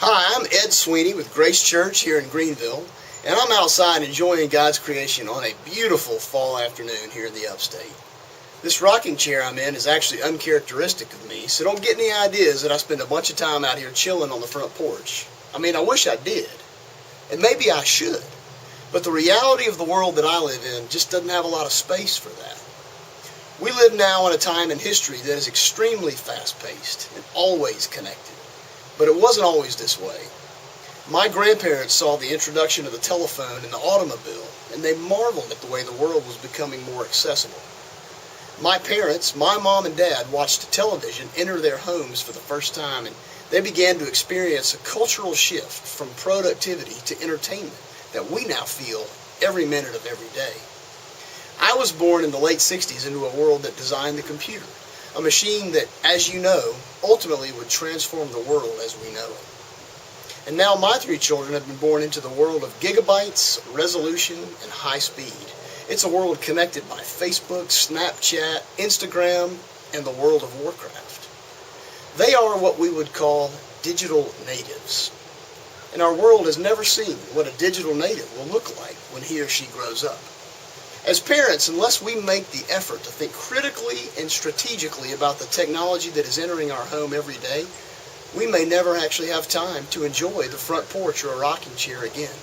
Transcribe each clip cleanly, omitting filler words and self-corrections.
Hi, I'm Ed Sweeney with Grace Church here in Greenville, and I'm outside enjoying God's creation on a beautiful fall afternoon here in the upstate. This rocking chair I'm in is actually uncharacteristic of me, so don't get any ideas that I spend a bunch of time out here chilling on the front porch. I mean, I wish I did, and maybe I should, but the reality of the world that I live in just doesn't have a lot of space for that. We live now in a time in history that is extremely fast-paced and always connected. But it wasn't always this way. My grandparents saw the introduction of the telephone and the automobile, and they marveled at the way the world was becoming more accessible. My parents, my mom and dad, watched television enter their homes for the first time, and they began to experience a cultural shift from productivity to entertainment that we now feel every minute of every day. I was born in the late 60s into a world that designed the computer. A machine that, as you know, ultimately would transform the world as we know it. And now my three children have been born into the world of gigabytes, resolution, and high speed. It's a world connected by Facebook, Snapchat, Instagram, and the world of Warcraft. They are what we would call digital natives. And our world has never seen what a digital native will look like when he or she grows up. As parents, unless we make the effort to think critically and strategically about the technology that is entering our home every day, we may never actually have time to enjoy the front porch or a rocking chair again.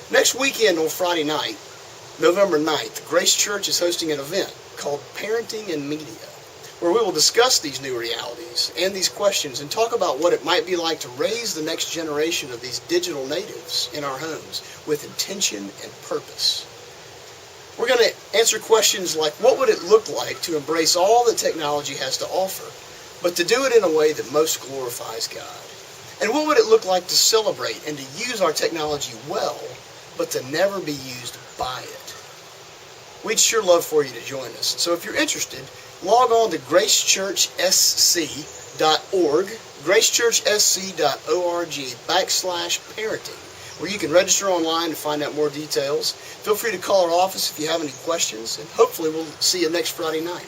Next weekend on Friday night, November 9th, Grace Church is hosting an event called Parenting and Media, where we will discuss these new realities and these questions and talk about what it might be like to raise the next generation of these digital natives in our homes with intention and purpose. We're going to answer questions like, what would it look like to embrace all that technology has to offer, but to do it in a way that most glorifies God? And what would it look like to celebrate and to use our technology well, but to never be used by it? We'd sure love for you to join us. So if you're interested, log on to gracechurchsc.org, gracechurchsc.org/parenting. where you can register online to find out more details. Feel free to call our office if you have any questions, and hopefully we'll see you next Friday night.